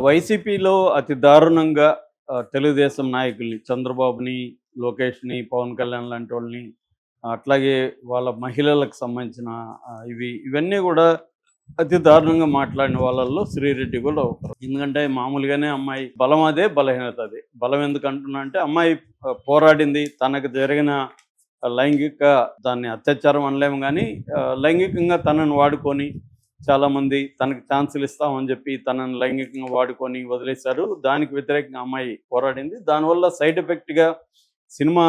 వైసీపీలో అతి దారుణంగా తెలుగుదేశం నాయకుల్ని చంద్రబాబుని, లోకేష్‌ని, పవన్ కళ్యాణ్ లాంటోళ్ళని, అట్లాగే వాళ్ళ మహిళలకు సంబంధించిన ఇవన్నీ గూడా అతి దారుణంగా మాట్లాడిన వాళ్ళల్లో శ్రీరెడ్డి కూడా ఒకరు. ఎందుకంటే మామూలుగానే అమ్మాయి బలం అదే, బలహీనత అదే. బలం ఎందుకంటున్నా అంటే అమ్మాయి పోరాడింది. తనకు జరిగిన లైంగిక దాన్ని అత్యాచారం అనలేము గానీ, లైంగికంగా తనను వాడుకొని చాలామంది తనకి ఛాన్సులు ఇస్తామని చెప్పి తనని లైంగికంగా వాడుకొని వదిలేశారు. దానికి వ్యతిరేకంగా అమ్మాయి పోరాడింది. దానివల్ల సైడ్ ఎఫెక్ట్‌గా సినిమా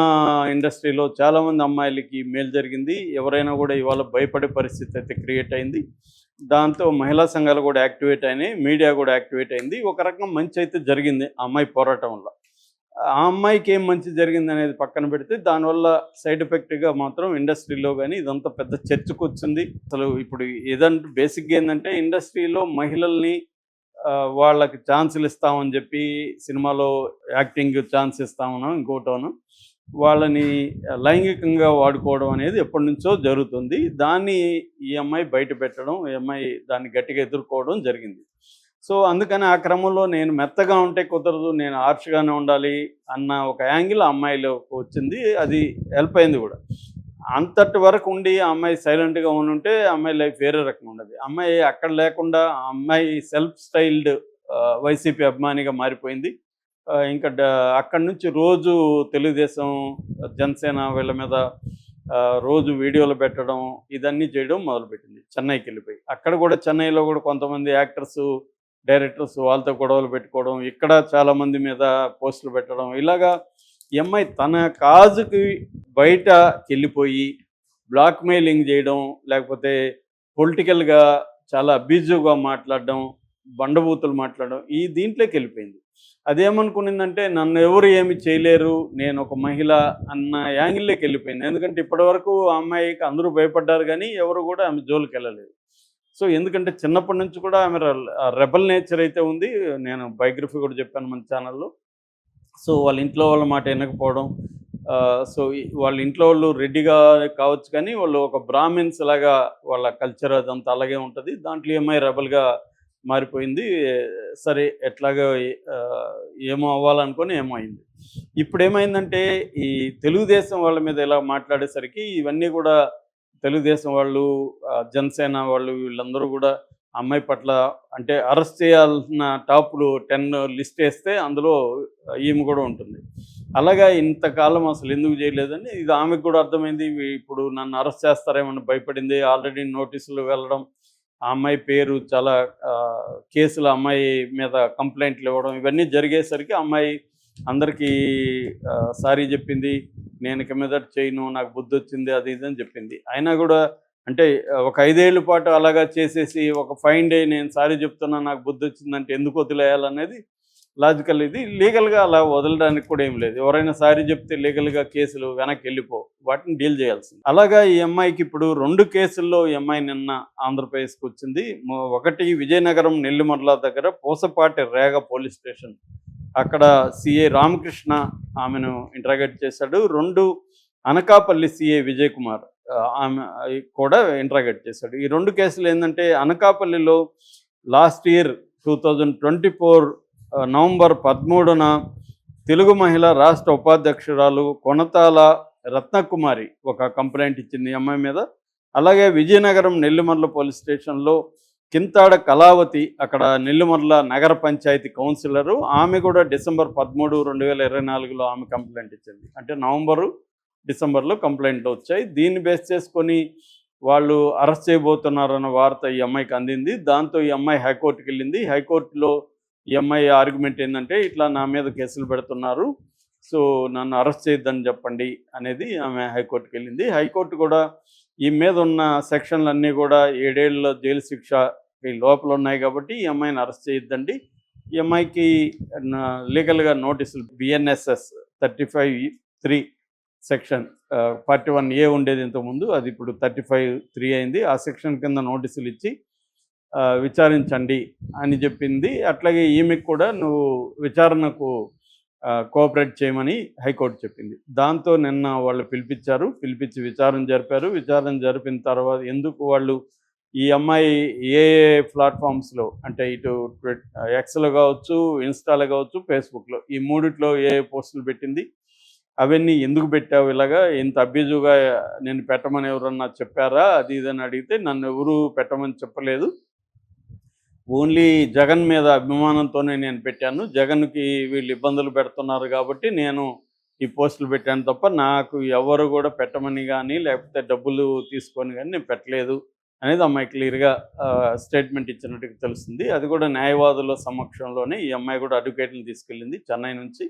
ఇండస్ట్రీలో చాలామంది అమ్మాయిలకి మేలు జరిగింది. ఎవరైనా కూడా ఇవాళ భయపడే పరిస్థితి అయితే క్రియేట్ అయింది. దాంతో మహిళా సంఘాలు కూడా యాక్టివేట్ అయినాయి. మీడియా కూడా యాక్టివేట్ అయింది. ఒక రకంగా మంచి అయితే జరిగింది ఆ అమ్మాయి పోరాటం వల్ల. ఆ అమ్మాయికి ఏం మంచి జరిగిందనేది పక్కన పెడితే, దానివల్ల సైడ్ ఎఫెక్ట్‌గా మాత్రం ఇండస్ట్రీలో గాని ఇదంతా పెద్ద చర్చకొచ్చింది. అసలు ఇప్పుడు ఏదంటే బేసిక్‌గా ఏందంటే ఇండస్ట్రీలో మహిళల్ని వాళ్ళకి ఛాన్సులు ఇస్తామని చెప్పి సినిమాలో యాక్టింగ్ ఛాన్స్ ఇస్తామనో ఇంకోటోనో వాళ్ళని లైంగికంగా వాడుకోవడం అనేది ఎప్పటినుంచో జరుగుతుంది. దాన్ని ఈ అమ్మాయి బయట పెట్టడం, ఈ అమ్మాయి దాన్ని గట్టిగా ఎదుర్కోవడం జరిగింది. సో, అందుకని ఆ క్రమంలో నేను మెత్తగా ఉంటే కుదరదు, నేను హార్ష్‌గానే ఉండాలి అన్న ఒక యాంగిల్ ఆ అమ్మాయిలోకి వచ్చింది. అది హెల్ప్ అయింది గూడా. అంతటి వరకు ఉండి ఆ అమ్మాయి సైలెంట్‌గా ఉండుంటే ఆ అమ్మాయి లైఫ్ వేరే రకంగా ఉండేది. ఆ అమ్మాయి అక్కడ లేకుండా ఆ అమ్మాయి సెల్ఫ్ స్టైల్డ్ వైసీపీ అభిమానిగా మారిపోయింది. ఇంకా అక్కడి నుంచి రోజు తెలుగుదేశం, జనసేన వీళ్ళ మీద రోజు వీడియోలు పెట్టడం, ఇదన్నీ చేయడం మొదలుపెట్టింది చెన్నైకెళ్ళిపోయి. అక్కడ కూడా చెన్నైలో కూడా కొంతమంది యాక్టర్సు, డైరెక్టర్స్ వాళ్ళతో గొడవలు పెట్టుకోవడం, ఇక్కడ చాలామంది మీద పోస్టులు పెట్టడం, ఇలాగా ఈ అమ్మాయి తన కాజుకి బయటకెళ్ళిపోయి బ్లాక్‌మెయిలింగ్ చేయడం, లేకపోతే పొలిటికల్‌గా చాలా అబ్యూజివ్‌గా మాట్లాడడం, బండబూతులు మాట్లాడడం, ఈ దీంట్లోకెళ్ళిపోయింది. అదేమనుకునిందంటే నన్ను ఎవరు ఏమి చేయలేరు, నేను ఒక మహిళ అన్న యాంగిల్‌లోకెళ్ళిపోయింది. ఎందుకంటే ఇప్పటివరకు ఆ అమ్మాయికి అందరూ భయపడ్డారు గానీ ఎవరు కూడా ఆమె జోలికెళ్ళలేదు. సో, ఎందుకంటే చిన్నప్పటి నుంచి కూడా ఆమె రెబెల్ నేచర్ అయితే ఉంది. నేను బయోగ్రఫీ కూడా చెప్పాను మన ఛానల్‌లో. సో, వాళ్ళ ఇంట్లో వాళ్ళ మాట వినకపోవడం, సో, వాళ్ళ ఇంట్లో వాళ్ళు రెడ్డిగా కావచ్చు కానీ వాళ్ళు ఒక బ్రాహ్మిన్స్ లాగా వాళ్ళ కల్చర్ అదంతా అలాగే ఉంటది. దాంట్లో ఈ అమ్మాయి రెబెల్‌గా మారిపోయింది. సరే ఎట్లాగో ఏమో అవ్వాలనుకోని ఏమో అయింది. ఇప్పుడేమైందంటే ఈ తెలుగుదేశం వాళ్ళ మీద ఇలా మాట్లాడేసరికి ఇవన్నీ కూడా తెలుగుదేశం వాళ్ళు, జనసేన వాళ్ళు వీళ్ళందరూ కూడా అమ్మాయి పట్ల అంటే అరెస్ట్ చేయాల్సిన టాప్‌లు 10 లిస్ట్ ఏస్తే అందులో ఈమె కూడా ఉంటుంది. అలాగా ఇంతకాలం అసలు ఎందుకు చేయలేదని ఇది ఆమెకు కూడా అర్థమైంది. ఇప్పుడు నన్ను అరెస్ట్ చేస్తారేమో భయపడింది. ఆల్రెడీ నోటీసులు వెళ్ళడం, ఆ అమ్మాయి పేరు చాలా కేసులు అమ్మాయి మీద కంప్లెయింట్లు ఇవ్వడం, ఇవన్నీ జరిగేసరికి అమ్మాయి అందరికీ సారీ చెప్పింది. నేను ఇక మీదట చేయను, నాకు బుద్ధొచ్చింది అది ఇది అని చెప్పింది. అయినా కూడా అంటే ఒక 5 ఏళ్ల పాటు అలాగా చేసేసి ఒక ఫైన్ డే నేను సారీ చెప్తున్నా నాకు బుద్ధొచ్చిందంటే ఎందుకు వదిలేయాలనేది లాజికల్. ఇది లీగల్‌గా అలా వదలడానికి కూడా ఏం లేదు. ఎవరైనా సారీ చెప్తే లీగల్‌గా కేసులు వెనక్కెళ్ళిపోవు. వాటిని డీల్ చేయాల్సింది. అలాగా ఈ అమ్మాయికి ఇప్పుడు 2 కేసుల్లో ఈ అమ్మాయి నిన్న ఆంధ్రప్రదేశ్‌కొచ్చింది. ఒకటి విజయనగరం నెల్లిమర్ల దగ్గర పూసపాటి రేగ పోలీస్ స్టేషన్. అక్కడ సీఐ రామకృష్ణ ఆమెను ఇంటరాగేట్ చేశాడు. 2 అనకాపల్లి సీఐ విజయ్ కుమార్ ఆమె కూడా ఇంటరాగేట్ చేశాడు. ఈ 2 కేసులు ఏందంటే అనకాపల్లిలో లాస్ట్ ఇయర్ 2024 నవంబర్ 13న తెలుగు మహిళ రాష్ట్ర ఉపాధ్యక్షురాలు కొనతాల రత్నకుమారి ఒక కంప్లైంట్ ఇచ్చింది ఈ అమ్మాయి మీద. అలాగే విజయనగరం నెల్లిమర్ల పోలీస్ స్టేషన్‌లో కింతాడ కళావతి అక్కడ నెల్లిమర్ల నగర పంచాయతీ కౌన్సిలరు ఆమె కూడా డిసెంబర్ 13, 2024లో ఆమె కంప్లైంట్ ఇచ్చింది. అంటే నవంబరు, డిసెంబర్లో కంప్లైంట్లు వచ్చాయి. దీన్ని బేస్ చేసుకొని వాళ్ళు అరెస్ట్ చేయబోతున్నారన్న వార్త ఈ అమ్మాయికి అందింది. దాంతో ఈ అమ్మాయి హైకోర్టుకెళ్ళింది. హైకోర్టులో ఈ అమ్మాయి ఆర్గ్యుమెంట్ ఏంటంటే ఇట్లా నా మీద కేసులు పెడుతున్నారు, సో నన్ను అరెస్ట్ చేయొద్దని చెప్పండి అనేది ఆమె హైకోర్టుకెళ్ళింది. హైకోర్టు కూడా ఈ మీద ఉన్న సెక్షన్లన్నీ కూడా 7 ఏళ్ల జైలు శిక్ష లోపల ఉన్నాయి కాబట్టి ఈ అమ్మాయిని అరెస్ట్ చేయొద్దండి. ఈ అమ్మాయికి లీగల్‌గా నోటీసులు బిఎన్ఎస్ఎస్ 35(3) సెక్షన్ 41A ఉండేది ఇంతకుముందు, అది ఇప్పుడు 35(3) అయింది. ఆ సెక్షన్ కింద నోటీసులు ఇచ్చి విచారించండి అని చెప్పింది. అట్లాగే ఈమెకు కూడా నువ్వు విచారణకు కోఆపరేట్ చేయమని హైకోర్టు చెప్పింది. దాంతో నిన్న వాళ్ళు పిలిపించారు. పిలిపించి విచారణ జరిపారు. విచారణ జరిపిన తర్వాత ఎందుకు వాళ్ళు ఈ అమ్మాయి ఏ ఏ ప్లాట్ఫామ్స్లో అంటే ఇటు ఎక్స్లో కావచ్చు, ఇన్స్టాలో కావచ్చు, ఫేస్బుక్లో ఈ మూడిట్లో ఏ ఏ పోస్టులు పెట్టింది, అవన్నీ ఎందుకు పెట్టావు ఇలాగా, ఇంత అబ్యూజివ్గా నేను పెట్టమని ఎవరన్నా చెప్పారా, అది ఇది అని అడిగితే నన్ను ఎవరు పెట్టమని చెప్పలేదు, ఓన్లీ జగన్ మీద అభిమానంతోనే నేను పెట్టాను, జగన్కి వీళ్ళు ఇబ్బందులు పెడుతున్నారు కాబట్టి నేను ఈ పోస్టులు పెట్టాను తప్ప నాకు ఎవరు కూడా పెట్టమని కానీ లేకపోతే డబ్బులు తీసుకొని కానీ నేను పెట్టలేదు అనేది అమ్మాయి క్లియర్గా స్టేట్మెంట్ ఇచ్చినట్టుగా తెలుస్తుంది. అది కూడా న్యాయవాదుల సమక్షంలోనే ఈ అమ్మాయి కూడా అడ్వకేట్ని తీసుకెళ్ళింది చెన్నై నుంచి.